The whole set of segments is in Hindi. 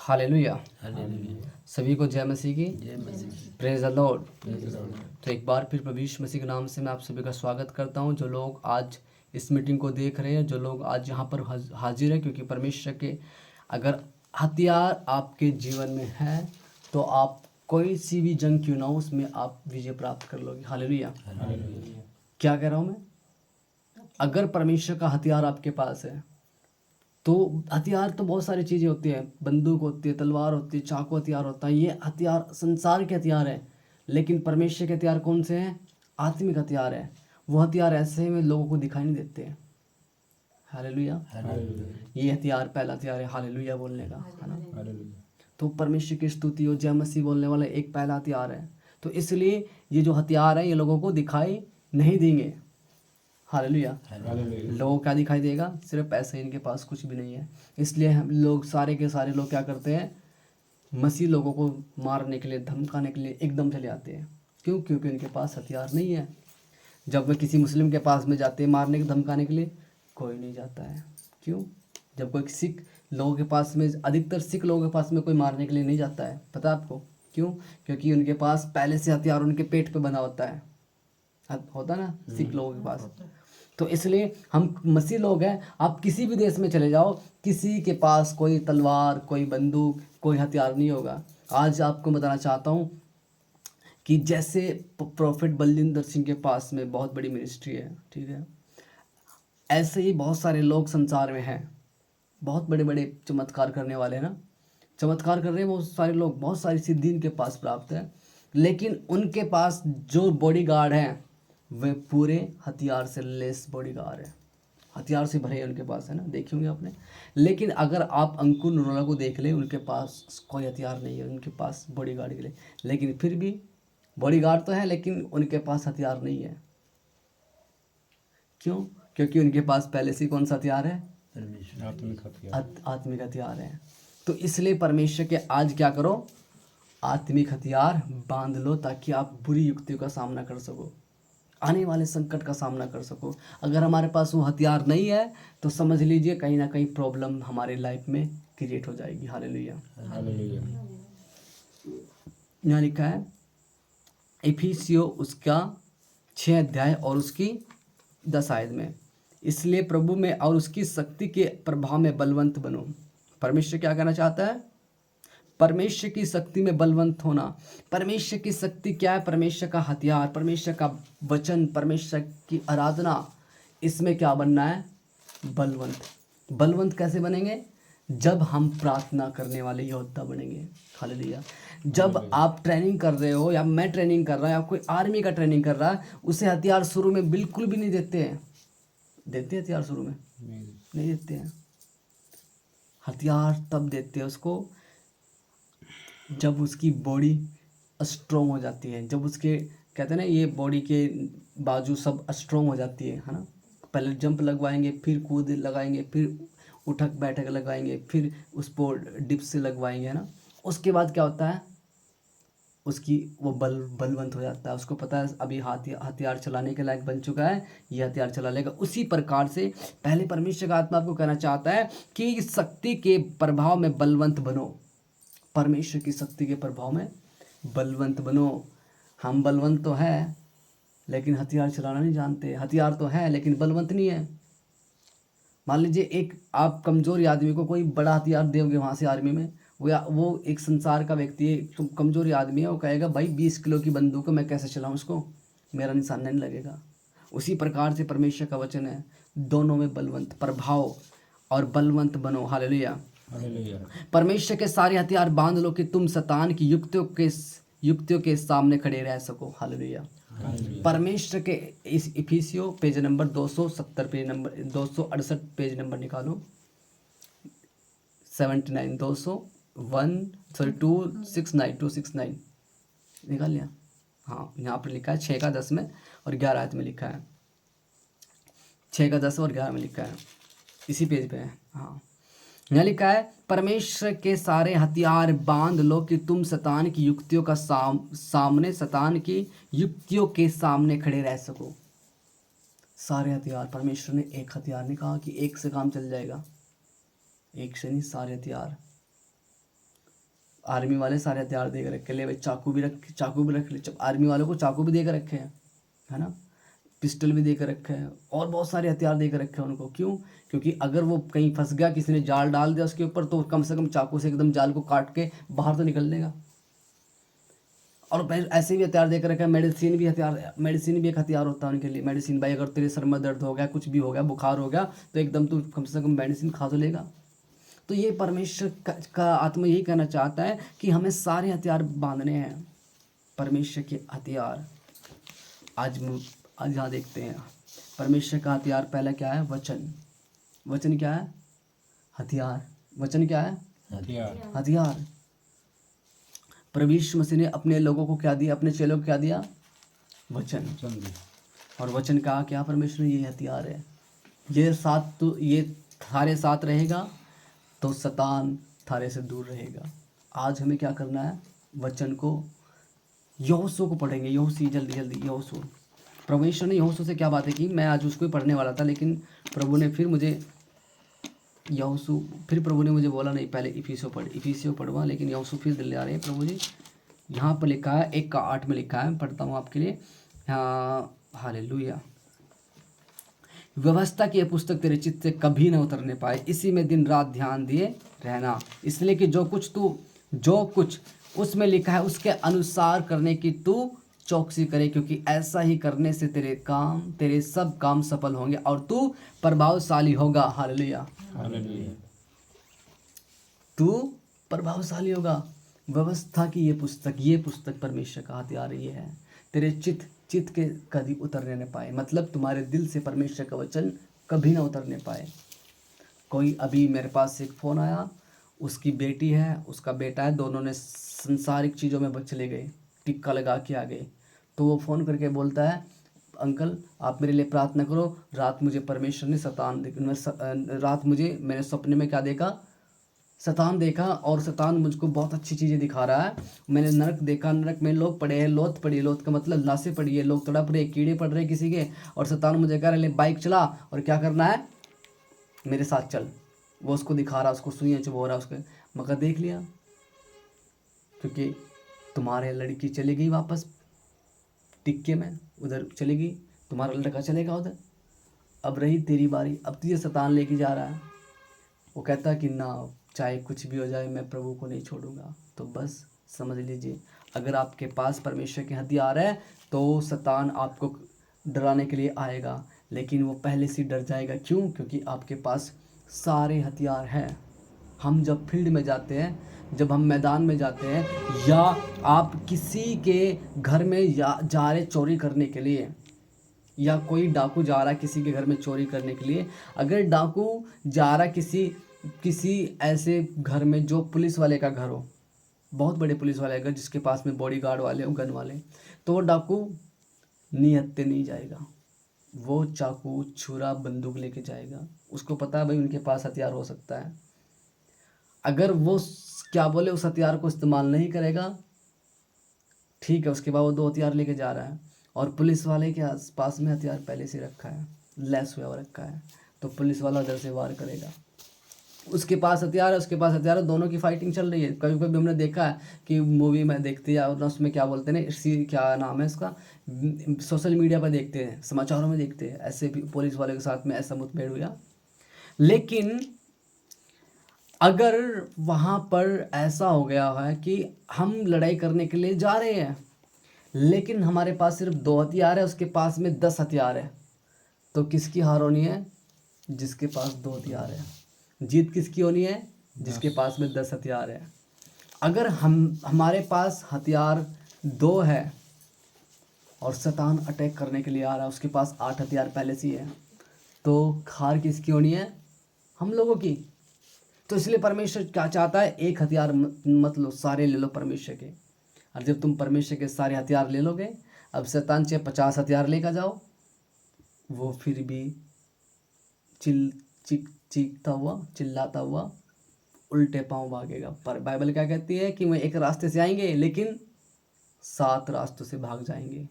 हालेलुया। हालेलुया। सभी को जय मसीह की। जय मसीह। Praise the Lord. Praise the Lord. तो एक बार फिर प्रभु यीशु मसीह के नाम से मैं आप सभी का स्वागत करता हूं। जो लोग आज इस मीटिंग को देख रहे हैं, जो लोग आज यहाँ पर हाजिर हैं, क्योंकि परमेश्वर के अगर हथियार आपके जीवन में है तो आप कोई सी भी जंग क्यों ना हो उसमें आप विजय प्राप्त कर लोगे। हालेलुया। हालेलुया। क्या कह रहा हूँ मैं? अगर परमेश्वर का हथियार आपके पास है तो हथियार तो बहुत सारी चीज़ें होती हैं, बंदूक होती है, तलवार होती है, चाकू हथियार होता है। ये हथियार संसार के हथियार हैं, लेकिन परमेश्वर के हथियार कौन से हैं? आत्मिक हथियार है। वो हथियार ऐसे में लोगों को दिखाई नहीं देते हैं। हालेलुया। हालेलुया। ये हथियार पहला हथियार है हालेलुया बोलने का, है ना। हालेलुया। तो परमेश्वर की स्तुति और जय मसीह बोलने वाला एक पहला हथियार है। तो इसलिए ये जो हथियार है ये लोगों को दिखाई नहीं देंगे। हालेलुया। हालेलुया। लोगों को क्या दिखाई देगा? सिर्फ पैसे, इनके पास कुछ भी नहीं है। इसलिए हम लोग सारे के सारे लोग क्या करते हैं? मसीह लोगों को मारने के लिए, धमकाने के लिए एकदम चले आते हैं। क्यों? क्योंकि उनके पास हथियार नहीं है। जब वे किसी मुस्लिम के पास में जाते हैं मारने के, धमकाने के लिए, कोई नहीं जाता है। क्यों? जब कोई सिख लोगों के पास में, अधिकतर सिख लोगों के पास में कोई मारने के लिए नहीं जाता है। पता है आपको क्यों? क्योंकि उनके पास पहले से हथियार उनके पेट पे बना होता है। होता ना सिख लोगों के पास। तो इसलिए हम मसीह लोग हैं, आप किसी भी देश में चले जाओ, किसी के पास कोई तलवार, कोई बंदूक, कोई हथियार नहीं होगा। आज आपको बताना चाहता हूँ कि जैसे प्रॉफिट बलजिंदर सिंह के पास में बहुत बड़ी मिनिस्ट्री है, ठीक है, ऐसे ही बहुत सारे लोग संसार में हैं, बहुत बड़े बड़े चमत्कार करने वाले हैं ना, चमत्कार कर रहे हैं बहुत सारे लोग, बहुत सारी सिद्धि इनके पास प्राप्त है, लेकिन उनके पास जो बॉडीगार्ड हैं वे पूरे हथियार से लेस बॉडीगार्ड है, हथियार से भरे उनके पास, है ना, देखे होंगे आपने। लेकिन अगर आप अंकुर नरोला को देख लें, उनके पास कोई हथियार नहीं है उनके पास बॉडीगार्ड के लिए, लेकिन फिर भी बॉडीगार्ड तो है लेकिन उनके पास हथियार नहीं है। क्यों? क्योंकि उनके पास पहले से कौन सा हथियार है? परमेश्वर। आत्मिक हथियार। आत्मिक हथियार है। तो इसलिए परमेश्वर के आज क्या करो? आत्मिक हथियार बांध लो, ताकि आप बुरी युक्तियों का सामना कर सको, आने वाले संकट का सामना कर सको। अगर हमारे पास वो हथियार नहीं है तो समझ लीजिए कहीं ना कहीं प्रॉब्लम हमारे लाइफ में क्रिएट हो जाएगी। हालेलुया। हालेलुया। यहाँ लिखा है इफिसियो उसका 6 अध्याय और उसकी 10 आयत में, इसलिए प्रभु में और उसकी शक्ति के प्रभाव में बलवंत बनो। परमेश्वर क्या कहना चाहता है? परमेश्वर की शक्ति में बलवंत होना। परमेश्वर की शक्ति क्या है? परमेश्वर का हथियार, परमेश्वर का वचन, परमेश्वर की आराधना, इसमें क्या बनना है? बलवंत। बलवंत कैसे बनेंगे? जब हम प्रार्थना करने वाले योद्धा बनेंगे। हालेलुया। जब आप ट्रेनिंग कर रहे हो, या मैं ट्रेनिंग कर रहा हूँ, या कोई आर्मी का ट्रेनिंग कर रहा है, उसे हथियार शुरू में बिल्कुल भी नहीं देते हैं। देते हैं हथियार शुरू में? नहीं देते हैं। हथियार तब देते हैं उसको जब उसकी बॉडी स्ट्रोंग हो जाती है, जब उसके, कहते हैं ना, ये बॉडी के बाजू सब स्ट्रोंग हो जाती है ना। पहले जंप लगवाएंगे, फिर कूद लगाएंगे, फिर उठक बैठक लगाएंगे, फिर उस पर डिप्स से लगवाएंगे, है ना। उसके बाद क्या होता है? उसकी वो बलवंत हो जाता है। उसको पता है अभी हथियार चलाने के लायक बन चुका है, ये हथियार चला लेगा। उसी प्रकार से पहले परमेश्वर का आत्मा आपको कहना चाहता है कि शक्ति के प्रभाव में बलवंत बनो। परमेश्वर की शक्ति के प्रभाव में बलवंत बनो। हम बलवंत तो है लेकिन हथियार चलाना नहीं जानते, हथियार तो है लेकिन बलवंत नहीं है। मान लीजिए एक आप कमजोर आदमी को कोई बड़ा हथियार दोगे वहाँ से आर्मी में, वो एक संसार का व्यक्ति है, तुम कमजोर आदमी है, वो कहेगा भाई 20 किलो की बंदूक है, मैं कैसे चलाऊँ उसको, मेरा निशान नहीं लगेगा। उसी प्रकार से परमेश्वर का वचन है, दोनों में बलवंत, प्रभाव और बलवंत बनो। हालेलुया। परमेश्वर के सारे हथियार बांध लो कि तुम शैतान की युक्तियों के सामने खड़े रह सको। हालेलुया। परमेश्वर के इस इफिसियो page number 270, page number 268, page number निकालो, 79 269 निकाल लिया। हाँ, यहाँ पर लिखा है 6 का 10 में और 11 आयत में लिखा है, 6 का 10 और 11 में लिखा है, इसी पेज पे है। हाँ, यहाँ लिखा है परमेश्वर के सारे हथियार बांध लो कि तुम शैतान की युक्तियों का सामने शैतान की युक्तियों के सामने खड़े रह सको। सारे हथियार, परमेश्वर ने एक हथियार नहीं कहा कि एक से काम चल जाएगा, एक से नहीं, सारे हथियार। आर्मी वाले सारे हथियार दे कर रखे, ले भाई चाकू भी रख ले, आर्मी वालों को चाकू भी दे कर रखे हैं, है ना, पिस्टल भी दे कर रखे हैं और बहुत सारे हथियार दे कर रखे हैं उनको। क्यों? क्योंकि अगर वो कहीं फंस गया, किसी ने जाल डाल दिया उसके ऊपर, तो कम से कम चाकू से एकदम जाल को काट के बाहर तो निकल लेगा। और ऐसे भी हथियार देकर रखा है, मेडिसिन भी एक हथियार होता है उनके लिए। मेडिसिन, भाई अगर तेरे सर में दर्द हो गया, कुछ भी हो गया, बुखार हो गया, तो एकदम तू कम से कम मेडिसिन खा तो लेगा। तो ये परमेश्वर का आत्मा यही कहना चाहता है कि हमें सारे हथियार बांधने हैं, परमेश्वर के हथियार। आज यहाँ देखते हैं परमेश्वर का हथियार पहला क्या है? वचन क्या है? हथियार। वचन क्या है? हथियार। प्रभु यीशु मसीह ने अपने लोगों को क्या दिया? अपने चेलों को क्या दिया? वचन। और वचन का क्या? परमेश्वर ये हथियार है। ये थारे साथ रहेगा तो शैतान थारे से दूर रहेगा। आज हमें क्या करना है? वचन को, यहोशू को पढ़ेंगे। यहोशू, जल्दी यहोशू। प्रभु यीशु ने यहोशू से क्या बातें की? मैं आज उसको ही पढ़ने वाला था, लेकिन प्रभु ने फिर मुझे प्रभु ने मुझे बोला नहीं, पहले इफिसियों पढ़वा, लेकिन यहोशू फिर दिल ले आ रहे हैं प्रभु जी। यहाँ पर लिखा है 1:8 में लिखा है, पढ़ता हूँ आपके लिए। हालेलुया। व्यवस्था की यह पुस्तक तेरे चित्त से कभी न उतरने पाए, इसी में दिन रात ध्यान दिए रहना, इसलिए कि जो कुछ उसमें लिखा है उसके अनुसार करने की तू चौकसी करे, क्योंकि ऐसा ही करने से तेरे सब काम सफल होंगे और तू प्रभावशाली होगा। हालेलुया। तू प्रभावशाली होगा। व्यवस्था की ये पुस्तक परमेश्वर का हथियार ये है। तेरे चित्त के कभी उतरने न पाए, मतलब तुम्हारे दिल से परमेश्वर का वचन कभी ना उतरने पाए। कोई अभी मेरे पास एक फ़ोन आया, उसकी बेटी है, उसका बेटा है, दोनों ने संसारिक चीज़ों में चले गए, टिक्का लगा के आ गए। तो वो फ़ोन करके बोलता है, अंकल आप मेरे लिए प्रार्थना करो, रात मुझे परमेश्वर ने रात मुझे मैंने सपने में क्या देखा? शैतान देखा, और शैतान मुझको बहुत अच्छी चीज़ें दिखा रहा है। मैंने नरक देखा, नरक में लोग पड़े हैं, लोथ पड़ी है, लोथ का मतलब लाशें पड़ी है, लोग तड़प रहे, कीड़े पड़ रहे किसी के, और शैतान मुझे कह रहे बाइक चला और क्या करना है? मेरे साथ चल। वो उसको दिखा रहा, उसको सुइयाँ चुभो रहा उसके। मगर देख लिया, क्योंकि तुम्हारे लड़की चली गई वापस टिक्के में, उधर चली गई, तुम्हारा लड़का चलेगा उधर। अब रही तेरी बारी, अब तुझे शैतान लेके जा रहा है। वो कहता है कि ना, चाहे कुछ भी हो जाए मैं प्रभु को नहीं छोड़ूंगा। तो बस समझ लीजिए, अगर आपके पास परमेश्वर के हथियार है तो शैतान आपको डराने के लिए आएगा, लेकिन वो पहले से डर जाएगा। क्यों? क्योंकि आपके पास सारे हथियार हैं। हम जब फील्ड में जाते हैं, जब हम मैदान में जाते हैं, या आप किसी के घर में जा रहे चोरी करने के लिए, या कोई डाकू जा रहा है किसी के घर में चोरी करने के लिए, अगर डाकू जा रहा किसी ऐसे घर में जो पुलिस वाले का घर हो, बहुत बड़े पुलिस वाले का, जिसके पास में बॉडीगार्ड वाले हो, गन वाले, तो वो डाकू निहत्ते नहीं जाएगा, वो चाकू, छुरा, बंदूक लेके जाएगा। उसको पता है भाई उनके पास हथियार हो सकता है। अगर वो क्या बोले उस हथियार को इस्तेमाल नहीं करेगा, ठीक है, उसके बाद वो 2 हथियार लेके जा रहा है, और पुलिस वाले के पास में हथियार पहले से रखा है, लैस हुआ रखा है, तो पुलिस वाला उधर से वार करेगा। उसके पास हथियार है, उसके पास हथियार है, दोनों की फाइटिंग चल रही है। कभी कभी हमने देखा है कि मूवी में देखते हैं, और उसमें क्या बोलते हैं ना, क्या नाम है इसका, सोशल मीडिया पर देखते हैं, समाचारों में देखते हैं, ऐसे भी पुलिस वाले के साथ में ऐसा मुठभेड़ हुआ। लेकिन अगर वहाँ पर ऐसा हो गया है कि हम लड़ाई करने के लिए जा रहे हैं, लेकिन हमारे पास सिर्फ 2 हथियार है, उसके पास में 10 हथियार है, तो किसकी हार होनी है? जिसके पास 2 हथियार है। जीत किसकी होनी है? जिसके पास में 10 हथियार है। अगर हमारे पास हथियार 2 है और शैतान अटैक करने के लिए आ रहा है, उसके पास 8 हथियार पहले से ही है, तो हार किसकी होनी है? हम लोगों की। तो इसलिए परमेश्वर क्या चाहता है? एक हथियार मत लो, सारे ले लो परमेश्वर के। और जब तुम परमेश्वर के सारे हथियार ले लोगे, अब शैतान चाहे 50 हथियार लेकर जाओ, वो फिर भी चीखता हुआ, चिल्लाता हुआ उल्टे पांव भागेगा। पर बाइबल क्या कहती है कि वो एक रास्ते से आएंगे लेकिन 7 रास्तों से भाग जाएंगे।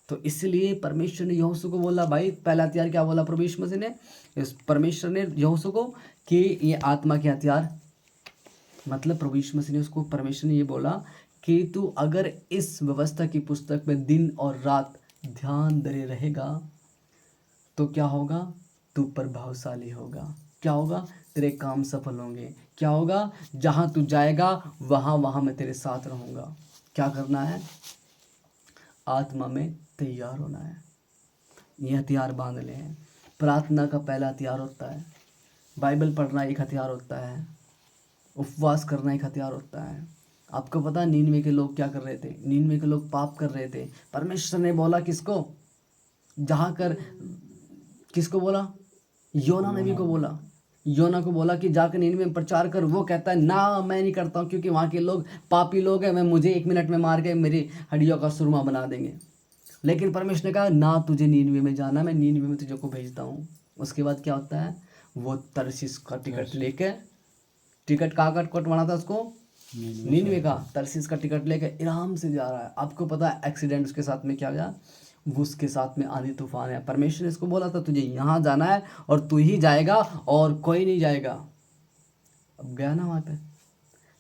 तो इसलिए परमेश्वर ने यहोशू को बोला, भाई पहला हथियार क्या बोला परमेश्वर ने यहोशू को कि ये आत्मा के हथियार मतलब प्रभु यीशु मसीह ने उसको, परमेश्वर ने ये बोला कि तू अगर इस व्यवस्था की पुस्तक में दिन और रात ध्यान धरे रहेगा तो क्या होगा, तू प्रभावशाली होगा। क्या होगा, तेरे काम सफल होंगे। क्या होगा, जहाँ तू जाएगा वहाँ वहाँ मैं तेरे साथ रहूँगा। क्या करना है, आत्मा में तैयार होना है। ये हथियार बांध ले हैं। प्रार्थना का पहला हथियार होता है, बाइबल पढ़ना एक हथियार होता है, उपवास करना एक हथियार होता है। आपको पता है नीनवे के लोग क्या कर रहे थे, नीनवे के लोग पाप कर रहे थे। परमेश्वर ने बोला किसको, जहाँ कर, किसको बोला, योना नबी को बोला, योना को बोला कि जाकर नीनवे में प्रचार कर। वो कहता है ना मैं नहीं करता हूँ, क्योंकि वहाँ के लोग पापी लोग हैं, मैं मुझे 1 मिनट में मार के मेरी हड्डियों का सुरमा बना देंगे। लेकिन परमेश्वर ने कहा ना, तुझे नीनवे में जाना, मैं नीनवे में तुझे को भेजता हूँ। उसके बाद क्या होता है, वो तरसीस का टिकट लेके, टिकट कहाँ का टिकट बना था उसको, नीनवे का, तरसीस का टिकट लेके आराम से जा रहा है। आपको पता है एक्सीडेंट उसके साथ में क्या गया, वो उसके साथ में आंधी तूफान है। परमेश्वर ने इसको बोला था तुझे यहाँ जाना है और तू ही जाएगा और कोई नहीं जाएगा। अब गया ना वहाँ पे,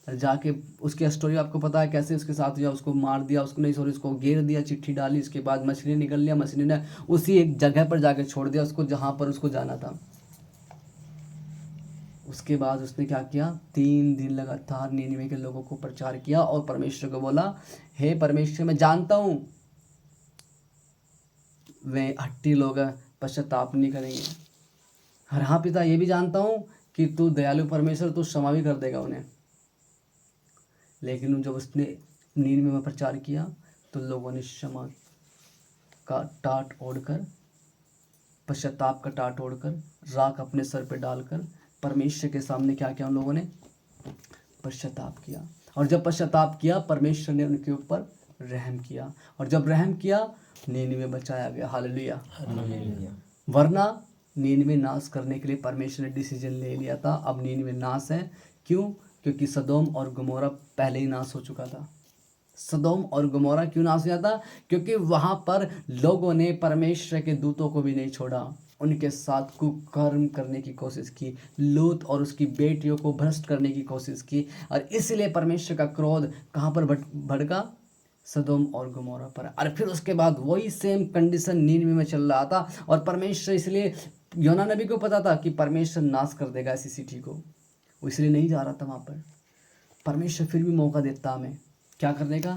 जाके उसकी स्टोरी आपको पता है कैसे उसके साथ हुआ। उसको मार दिया, उसको नहीं सॉरी उसको घेर दिया, चिट्ठी डाली, उसके बाद मछली निकल लिया, मछली ने उसी एक जगह पर जाके छोड़ दिया उसको जहाँ पर उसको जाना था। उसके बाद उसने क्या किया, 3 दिन लगातार नीनवे के लोगों को प्रचार किया और परमेश्वर को बोला, हे परमेश्वर मैं जानता हूँ वे हट्टी लोग पश्चाताप नहीं करेंगे, और हाँ पिता ये भी जानता हूँ कि तू दयालु परमेश्वर, तू क्षमा भी कर देगा उन्हें। लेकिन जब उसने नीनवे में प्रचार किया तो लोगों ने क्षमा का टाट ओढ़कर, पश्चाताप का टाट ओढ़कर, राख अपने सर पे डालकर परमेश्वर के सामने क्या किया, उन लोगों ने पश्चाताप किया। और जब पश्चाताप किया परमेश्वर ने उनके ऊपर रहम किया, और जब रहम किया नीनवे बचाया गया। हालेलुया। वरना नीनवे नाश करने के लिए परमेश्वर ने डिसीजन ले लिया था, अब नीनवे नाश है। क्यों, क्योंकि सदोम और गमोरा पहले ही नाश हो चुका था। सदोम और गमोरा क्यों नाश हुआ था, क्योंकि वहाँ पर लोगों ने परमेश्वर के दूतों को भी नहीं छोड़ा, उनके साथ कुकर्म करने की कोशिश की, लूत और उसकी बेटियों को भ्रष्ट करने की कोशिश की, और इसलिए परमेश्वर का क्रोध कहाँ पर भड़का, सदोम और गमोरा पर। और फिर उसके बाद वही सेम कंडीशन नीनवे में चल रहा था, और परमेश्वर, इसलिए योना नबी को पता था कि परमेश्वर नाश कर देगा इसी सिटी को, वो इसलिए नहीं जा रहा था वहाँ पर। परमेश्वर फिर भी मौका देता हमें क्या करने का,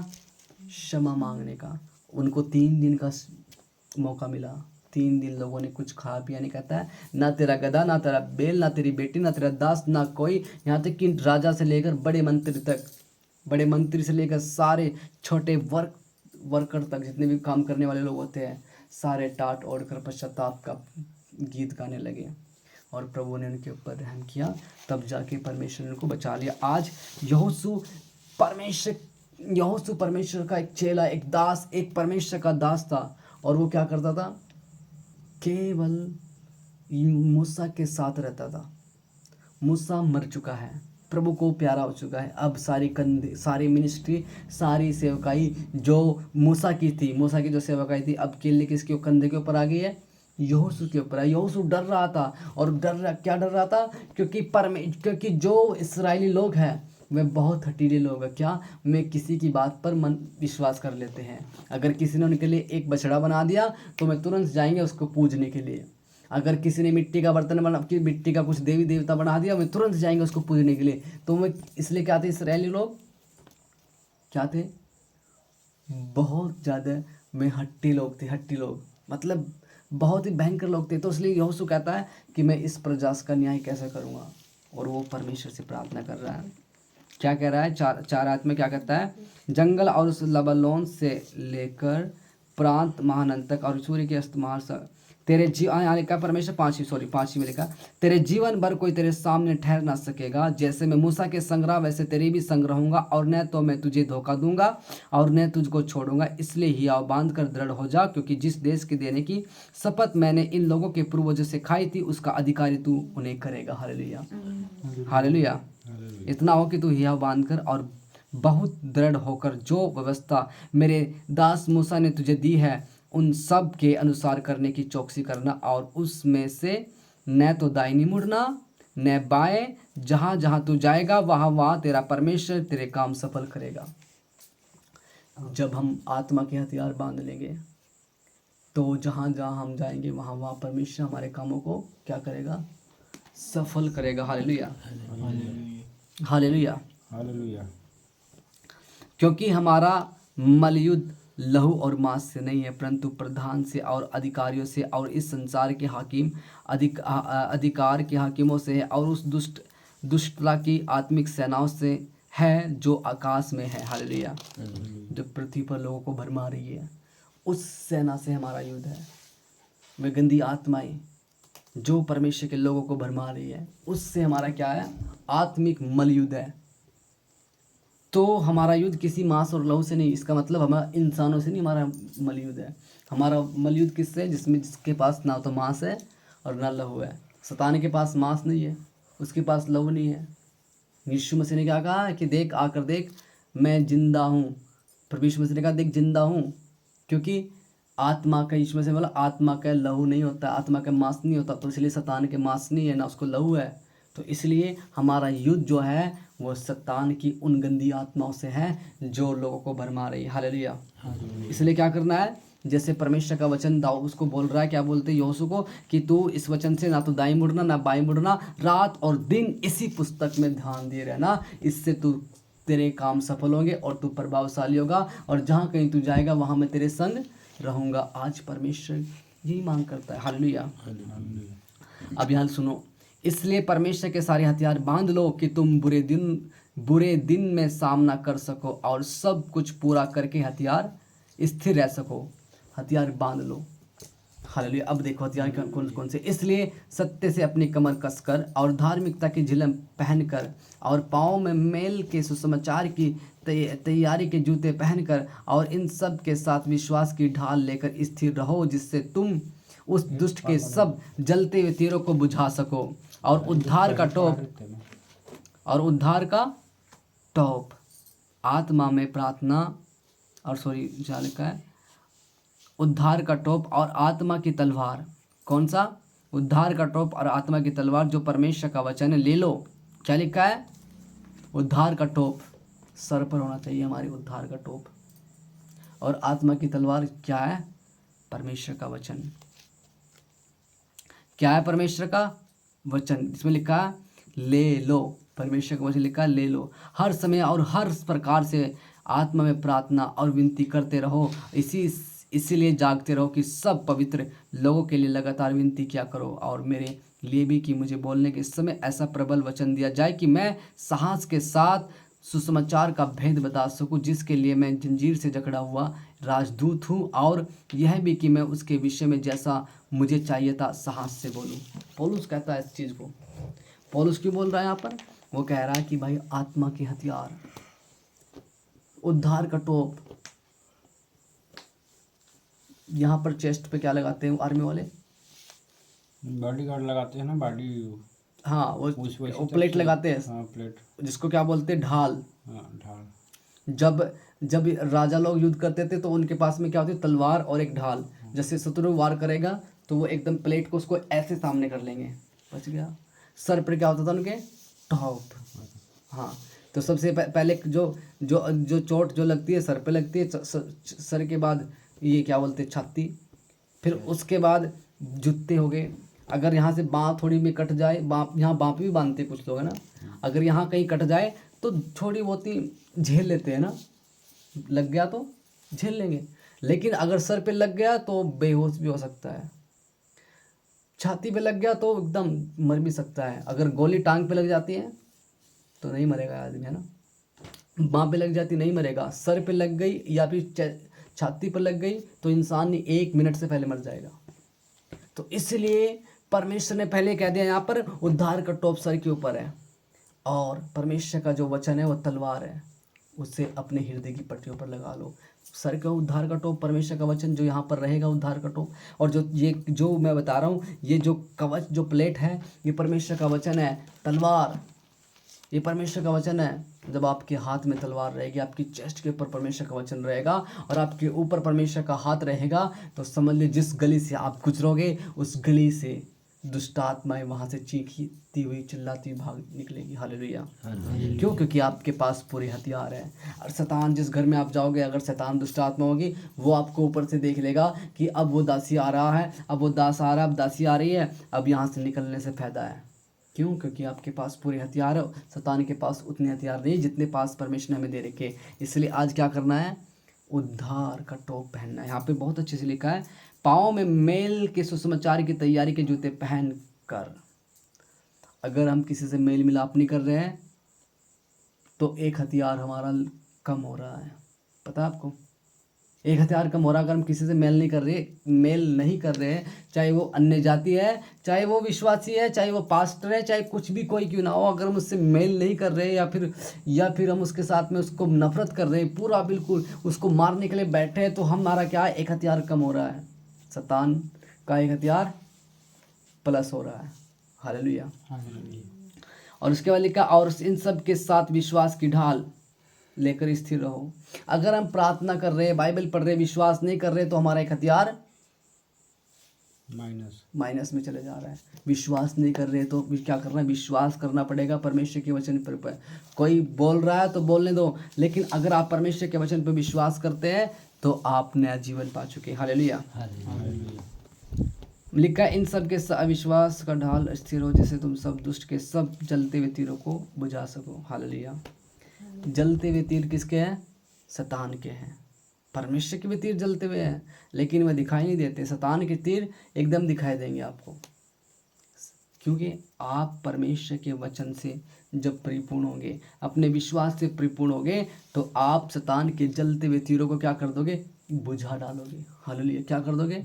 क्षमा मांगने का। उनको 3 दिन का मौका मिला, 3 दिन लोगों ने कुछ खा पिया नहीं। कहता है ना तेरा गधा, ना तेरा बैल, ना तेरी बेटी, ना तेरा दास, ना कोई, यहाँ तक कि राजा से लेकर बड़े मंत्री तक, बड़े मंत्री से लेकर सारे छोटे वर्कर तक, जितने भी काम करने वाले लोग होते हैं, सारे टाट ओढ़कर पश्चाताप का गीत गाने लगे, और प्रभु ने उनके ऊपर रहम किया। तब जाके परमेश्वर ने उनको बचा लिया। आज यहोशू परमेश्वर का एक चेला, एक दास, एक परमेश्वर का दास था, और वो क्या करता था, केवल मूसा के साथ रहता था। मूसा मर चुका है, प्रभु को प्यारा हो चुका है। अब सारी कंधे, सारी मिनिस्ट्री, सारी सेवकाई जो मूसा की थी, मूसा की जो सेवकाई थी, अब केले किसके कंधे के ऊपर आ गई है, यहोशू के ऊपर है। यहोशू डर रहा था, और क्या डर रहा था, क्योंकि जो इस्राएली लोग हैं वे बहुत हटीले लोग हैं। क्या, मैं किसी की बात पर मन विश्वास कर लेते हैं। अगर किसी ने उनके लिए एक बछड़ा बना दिया तो मैं तुरंत जाएंगे उसको पूजने के लिए। अगर किसी ने मिट्टी का बर्तन बना, मिट्टी का कुछ देवी देवता बना दिया, मैं तुरंत जाएंगे उसको पूजने के लिए। तो मैं इसलिए क्या थे, इस्राएली लोग क्या थे, बहुत ज़्यादा में हट्टी लोग थे। हट्टी लोग मतलब बहुत ही भयंकर लोग थे। तो इसलिए यहोशू कहता है कि मैं इस प्रजा का न्याय कैसे करूँगा, और वो परमेश्वर से प्रार्थना कर रहा है। क्या कह रहा है, 4 आयत में क्या कहता है, जंगल और उस लबानोन से लेकर प्रांत महानद तक और सूर्य के अस्तमान से तेरे जीवन लिखा, परमेश्वर 5 में लिखा, तेरे जीवन भर कोई तेरे सामने ठहर ना सकेगा। जैसे मैं मूसा के संग रहा वैसे तेरे भी संग रहूंगा, और न तो मैं तुझे धोखा दूंगा और न तुझको छोड़ूंगा। इसलिए हियाव बांध कर दृढ़ हो जा, क्योंकि जिस देश के देने की शपथ मैंने इन लोगों के पूर्वजों से खाई थी उसका अधिकारी तू उन्हें करेगा। Hallelujah, hallelujah. इतना हो कि तू हियाव बांधकर और बहुत दृढ़ होकर जो व्यवस्था मेरे दास मूसा ने तुझे दी है उन सब के अनुसार करने की चौकसी करना, और उसमें से न तो दाहिनी मुड़ना न बाएं, जहाँ जहाँ तू जाएगा वहाँ वहाँ तेरा परमेश्वर तेरे काम सफल करेगा। जब हम आत्मा के हथियार बांध लेंगे तो जहाँ जहाँ हम जाएंगे वहाँ वहाँ परमेश्वर हमारे कामों को क्या करेगा, सफल करेगा। Hallelujah, hallelujah. हालेलुया। क्योंकि हमारा मलयुद्ध लहू और मांस से नहीं है, परंतु प्रधान से और अधिकारियों से और इस संसार के हाकिम अधिकार के हाकिमों से है, और उस दुष्टता की आत्मिक सेनाओं से है जो आकाश में है। हालेलुया। जो पृथ्वी पर लोगों को भरमा रही है, उस सेना से हमारा युद्ध है। वे गंदी आत्माएं जो परमेश्वर के लोगों को भरमा रही है, उससे हमारा क्या है, आत्मिक मलयुद्ध है। तो हमारा युद्ध किसी मांस और लहू से नहीं, इसका मतलब हमारा इंसानों से नहीं, हमारा मलयुद्ध है। हमारा मलयुद्ध किससे, जिसके पास ना तो मांस है और ना लहू है। शैतान के पास मांस नहीं है, उसके पास लहू नहीं है। यीशु मसीह ने क्या कहा कि देख, आकर देख, मैं जिंदा हूँ। प्रभु यीशु मसीह ने कहा देख, जिंदा हूँ। क्योंकि आत्मा का, यीशु मसीह बोला आत्मा का लहू नहीं होता, आत्मा का मांस नहीं होता, तो इसलिए शैतान के मांस नहीं है, ना उसको लहू है। तो इसलिए हमारा युद्ध जो है वो शैतान की उन गंदी आत्माओं से है जो लोगों को भरमा रही है। हालेलुया। इसलिए क्या करना है, जैसे परमेश्वर का वचन दाऊद उसको बोल रहा है, क्या बोलते हैं यहोशू को, कि तू इस वचन से ना तो दाईं मुड़ना ना बाईं मुड़ना, रात और दिन इसी पुस्तक में ध्यान दिए रहना। इससे तू तेरे काम सफल होंगे और तू प्रभावशाली होगा, और जहाँ कहीं तू जाएगा वहाँ मैं तेरे संग रहूँगा। आज परमेश्वर यही मांग करता है। हालेलुया। अब यहाँ सुनो, इसलिए परमेश्वर के सारे हथियार बांध लो कि तुम बुरे दिन में सामना कर सको और सब कुछ पूरा करके हथियार स्थिर रह सको। हथियार बांध लो। हालेलुया। अब देखो हथियार कौन कौन से। इसलिए सत्य से अपनी कमर कसकर और धार्मिकता की झिलम पहनकर और पाँव में मेल के सुसमाचार की तैयारी के जूते पहनकर और इन सब के साथ विश्वास की ढाल लेकर स्थिर रहो, जिससे तुम उस दुष्ट के सब जलते हुए तीरों को बुझा सको। और उद्धार का टॉप आत्मा में प्रार्थना और क्या लिखा है, उद्धार का टोप और आत्मा की तलवार। कौन सा? उद्धार का टोप और आत्मा की तलवार जो परमेश्वर का वचन है, ले लो। क्या लिखा है? उद्धार का टोप सर पर होना चाहिए, हमारी उद्धार का टोप। और आत्मा की तलवार क्या है? परमेश्वर का वचन। क्या है? परमेश्वर का वचन। इसमें लिखा है ले लो। परमेश्वर का वचन लिखा है ले लो। हर समय और हर प्रकार से आत्मा में प्रार्थना और विनती करते रहो, इसीलिए जागते रहो कि सब पवित्र लोगों के लिए लगातार विनती किया करो, और मेरे लिए भी कि मुझे बोलने के समय ऐसा प्रबल वचन दिया जाए कि मैं साहस के साथ सुसमाचार का भेद बता सकूं, जिसके लिए मैं जंजीर से जकड़ा हुआ राजदूत हूं, और यह भी कि मैं उसके विषय में जैसा मुझे चाहिए था साहस से बोलूं। पौलुस कहता है इस चीज़ को। पौलुस क्यों बोल रहा है यहाँ पर? वो कह रहा है कि भाई आत्मा के हथियार, उद्धार का टोप। यहाँ पर चेस्ट पे क्या लगाते हैं आर्मी वाले? बॉडी गार्ड लगाते हैं ना, बॉडी। हाँ, वो प्लेट लगाते हैं। हाँ, प्लेट, जिसको क्या बोलते हैं? ढाल। हाँ, ढाल। जब राजा लोग युद्ध करते थे तो उनके पास में क्या होती है? तलवार और एक ढाल। जैसे शत्रु वार करेगा तो वो एकदम प्लेट को उसको ऐसे सामने कर लेंगे। बच गया। सर पर क्या होता था उनके? टॉप। हाँ, तो सबसे पहले जो चोट जो लगती है सर पे लगती है, सर के बाद ये क्या बोलते हैं? छाती। फिर उसके बाद जूते हो गए। अगर यहाँ से बाँह थोड़ी भी कट जाए, यहाँ बाँह पे भी बांधते कुछ लोग है ना, अगर यहाँ कहीं कट जाए तो थोड़ी बहुत ही झेल लेते हैं ना, लग गया तो झेल लेंगे। लेकिन अगर सर पे लग गया तो बेहोश भी हो सकता है। छाती पे लग गया तो एकदम मर भी सकता है। अगर गोली टांग पे लग जाती है तो नहीं मरेगा आदमी, है ना। बाँह पे लग जाती नहीं मरेगा, सर पे लग गई या फिर छाती पर लग गई तो इंसान 1 मिनट से पहले मर जाएगा। तो इसलिए परमेश्वर ने पहले कह दिया यहाँ पर उद्धार का टोप सर के ऊपर है, और परमेश्वर का जो वचन है वो तलवार है, उससे अपने हृदय की पट्टियों पर लगा लो। सर का उद्धार का टोप परमेश्वर का वचन जो यहाँ पर रहेगा, उद्धार का टोप। और जो मैं बता रहा हूँ, ये जो कवच जो प्लेट है, ये परमेश्वर का वचन है। तलवार ये परमेश्वर का वचन है। जब आपके हाथ में तलवार रहेगी, आपकी चेस्ट के ऊपर परमेश्वर का वचन रहेगा और आपके ऊपर परमेश्वर का हाथ रहेगा, तो समझ लीजिए जिस गली से आप गुजरोगे उस गली से दुष्ट आत्माएं वहाँ से चीखती हुई चिल्लाती हुई भाग निकलेगी। हालेलुया। क्यों? क्योंकि आपके पास पूरे हथियार हैं। और शैतान जिस घर में आप जाओगे, अगर शैतान दुष्ट आत्मा होगी, वो आपको ऊपर से देख लेगा कि अब वो दासी आ रहा है, अब वो दास आ रहा है, अब दासी आ रही है, अब यहाँ से निकलने से फायदा है। क्यों? क्योंकि आपके पास पूरे हथियार है। शैतान के पास उतने हथियार नहीं जितने पास परमेश्वर ने हमें दे रखे। इसलिए आज क्या करना है? उद्धार का टोप पहनना है। यहाँ पे बहुत अच्छे से लिखा है, पाँव में मेल के सुसमाचार की तैयारी के जूते पहन कर। अगर हम किसी से मेल मिलाप नहीं कर रहे हैं तो एक हथियार हमारा कम हो रहा है। पता है आपको? एक हथियार कम हो रहा है। अगर हम किसी से मेल नहीं कर रहे हैं, चाहे वो अन्य जाति है, चाहे वो विश्वासी है, चाहे वो पास्टर है, चाहे कुछ भी कोई क्यों ना हो, अगर हम उससे मेल नहीं कर रहे या फिर हम उसके साथ में उसको नफरत कर रहे हैं, पूरा बिल्कुल उसको मारने के लिए बैठे हैं, तो हमारा क्या है? एक हथियार कम हो रहा है। शैतान का एक हथियार प्लस हो रहा है। हालेलुया। और उसके बाद लिखा, और इन सब के साथ विश्वास की ढाल लेकर स्थिर रहो। अगर हम प्रार्थना कर रहे हैं, बाइबल पढ़ रहे हैं, विश्वास नहीं कर रहे, तो हमारा एक हथियार माइनस में चले जा रहा है। विश्वास नहीं कर रहे तो क्या करना है? विश्वास करना पड़ेगा परमेश्वर के वचन पर। कोई बोल रहा है तो बोलने दो, लेकिन अगर आप परमेश्वर के वचन पर विश्वास करते हैं तो आप नया जीवन पा चुके हैं। हालेलुया। लिखा, इन सब के अविश्वास का ढाल स्थिर हो, जिससे तुम सब दुष्ट के सब जलते हुए तीरों को बुझा सको। हालेलुया। जलते हुए तीर किसके हैं? शैतान के हैं। परमेश्वर के भी तीर जलते हुए हैं, लेकिन वह दिखाई नहीं देते। शैतान के तीर एकदम दिखाई देंगे आपको, क्योंकि आप परमेश्वर के वचन से जब परिपूर्ण होंगे, अपने विश्वास से परिपूर्ण होंगे, तो आप शैतान के जलते हुए तीरों को क्या कर दोगे? बुझा डालोगे। हालेलुया। क्या कर दोगे?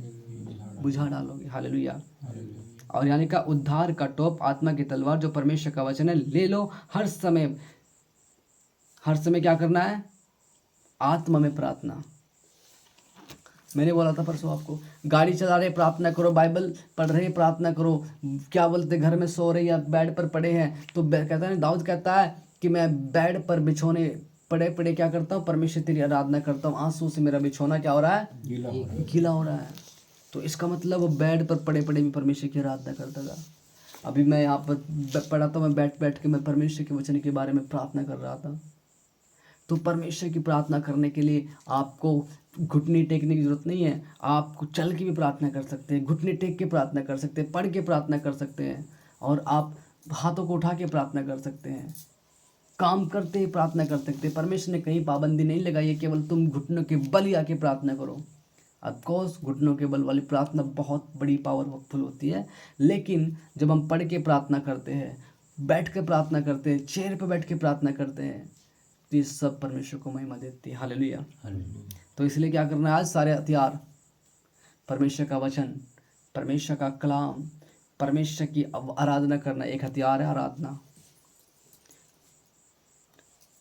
बुझा डालोगे। हालेलुया। और यानी का उद्धार का टोप, आत्मा की तलवार जो परमेश्वर का वचन है, ले लो। हर समय क्या करना है? आत्मा में प्रार्थना। मैंने बोला था परसों आपको, गाड़ी चला रहे प्रार्थना करो, बाइबल पढ़ रहे प्रार्थना करो, क्या बोलते, घर में सो रहे या बेड पर पड़े हैं तो कहता है, दाऊद कहता है कि मैं बेड पर बिछोने पड़े क्या करता हूँ? परमेश्वर तेरी आराधना करता हूँ। आंसू से मेरा बिछोना क्या हो रहा है? गीला हो रहा है। तो इसका मतलब वो बेड पर पड़े भी परमेश्वर की आराधना करता था। अभी मैं यहाँ पर पढ़ा था, मैं बैठ के मैं परमेश्वर के वचन के बारे में प्रार्थना कर रहा था। तो परमेश्वर की प्रार्थना करने के लिए आपको घुटने टेकने की जरूरत नहीं है। आप चल के भी प्रार्थना कर सकते हैं, घुटने टेक के प्रार्थना कर सकते हैं, पढ़ के प्रार्थना कर सकते हैं, और आप हाथों को उठा के प्रार्थना कर सकते हैं, काम करते ही प्रार्थना कर सकते हैं। परमेश्वर ने कहीं पाबंदी नहीं लगाई है, केवल तुम घुटनों के बल ही आके प्रार्थना करो। ऑफकोर्स घुटनों के बल वाली प्रार्थना बहुत बड़ी पावरफुल होती है, लेकिन जब हम पढ़ के प्रार्थना करते हैं, बैठ के प्रार्थना करते हैं, चेयर पर बैठ के प्रार्थना करते हैं, तो ये सब परमेश्वर को महिमा देती है। हालेलुया। तो इसलिए क्या करना है? आज सारे हथियार, परमेश्वर का वचन, परमेश्वर का कलाम, परमेश्वर की आराधना करना एक हथियार है। आराधना।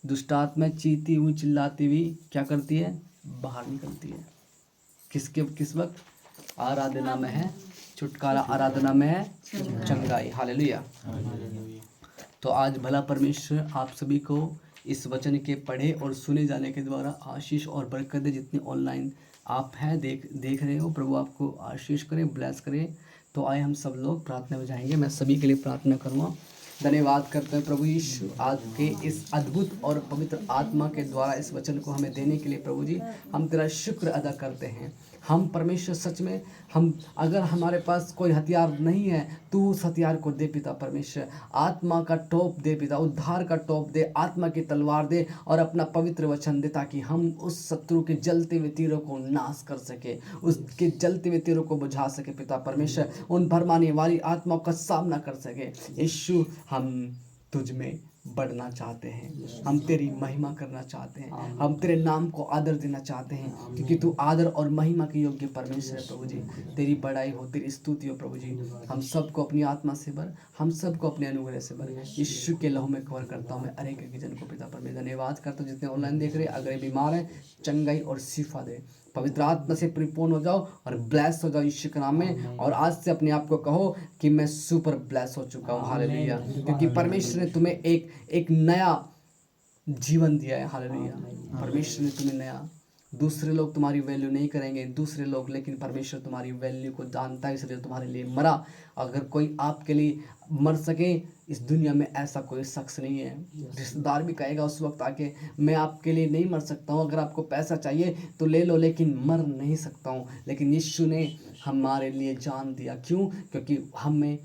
दुष्ट आत्मा चीती हुई चिल्लाती हुई क्या करती है? बाहर निकलती है। किस वक्त? आराधना में है छुटकारा, आराधना में है चंगाई। हालेलुया। तो आज भला परमेश्वर आप सभी को इस वचन के पढ़े और सुने जाने के द्वारा आशीष और बरकत दे। जितने ऑनलाइन आप हैं देख रहे हो, प्रभु आपको आशीष करे, ब्लेस करे। तो आए हम सब लोग प्रार्थना में जाएंगे। मैं सभी के लिए प्रार्थना करूँगा। धन्यवाद करते हैं प्रभु यीशु आज के इस अद्भुत और पवित्र आत्मा के द्वारा इस वचन को हमें देने के लिए। प्रभु जी, हम तेरा शुक्र अदा करते हैं। हम परमेश्वर सच में, हम अगर हमारे पास कोई हथियार नहीं है, तू उस हथियार को दे पिता परमेश्वर। आत्मा का टोप दे पिता, उद्धार का टोप दे, आत्मा की तलवार दे और अपना पवित्र वचन दे, ताकि हम उस शत्रु के जलते हुए तीरों को नाश कर सके, उसके जलते हुए तीरों को बुझा सके पिता परमेश्वर, उन भरमाने वाली आत्माओं का सामना कर सके। यीशु, हम तुझ में बढ़ना चाहते हैं, हम तेरी महिमा करना चाहते हैं, हम तेरे नाम को आदर देना चाहते हैं, क्योंकि तू आदर और महिमा के योग्य परमेश्वर है। प्रभु जी, तेरी बड़ाई हो, तेरी स्तुति हो। प्रभु जी, हम सबको अपनी आत्मा से भर, हम सबको अपने अनुग्रह से भर। यीशु के लहू में कवर करता हूँ मैं हर एक जन को पिता परमेश्वर। धन्यवाद करता हूँ जितने ऑनलाइन देख रहे हैं, अगर बीमार हैं चंगाई और शिफा दे, पवित्र आत्मा से परिपूर्ण हो जाओ और ब्लेस हो जाओ यीशु के नाम में। और आज से अपने आप को कहो कि मैं सुपर ब्लेस हो चुका हूँ। हालेलुया। क्योंकि परमेश्वर ने तुम्हें एक नया जीवन दिया है। हालेलुया। परमेश्वर ने तुम्हें नया दूसरे लोग तुम्हारी वैल्यू नहीं करेंगे, दूसरे लोग, लेकिन परमेश्वर तुम्हारी वैल्यू को जानता है, इसलिए तुम्हारे लिए मरा। अगर कोई आपके लिए मर सके इस दुनिया में, ऐसा कोई शख्स नहीं है। रिश्तेदार भी कहेगा उस वक्त आके, मैं आपके लिए नहीं मर सकता हूँ, अगर आपको पैसा चाहिए तो ले लो, लेकिन मर नहीं सकता हूँ। लेकिन यीशु ने हमारे लिए जान दिया। क्यों? क्योंकि हमें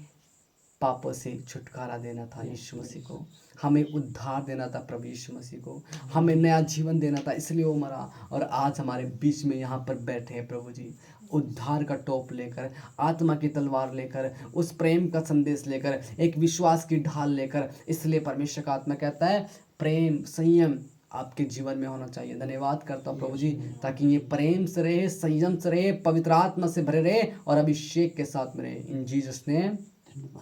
पापों से छुटकारा देना था यीशु मसीह को, हमें उद्धार देना था प्रभु यीशु मसीह को, हमें नया जीवन देना था, इसलिए वो मरा। और आज हमारे बीच में यहाँ पर बैठे हैं प्रभु जी, उद्धार का टोप लेकर, आत्मा की तलवार लेकर, उस प्रेम का संदेश लेकर, एक विश्वास की ढाल लेकर। इसलिए परमेश्वर का आत्मा कहता है प्रेम, संयम आपके जीवन में होना चाहिए। धन्यवाद करता हूँ प्रभु जी, ताकि ये प्रेम से रहे, संयम से रहे, पवित्र आत्मा से भरे रहे और अभिषेक के साथ में रहे। इन जीसस नेम,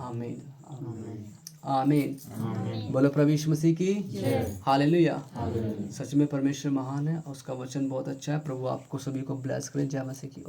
आमीन आमीन। बोलो प्रभु यीशु मसीह की हालेलुया। सच में परमेश्वर महान है और उसका वचन बहुत अच्छा है। प्रभु आपको सभी को ब्लेस करे। जय मसीह की।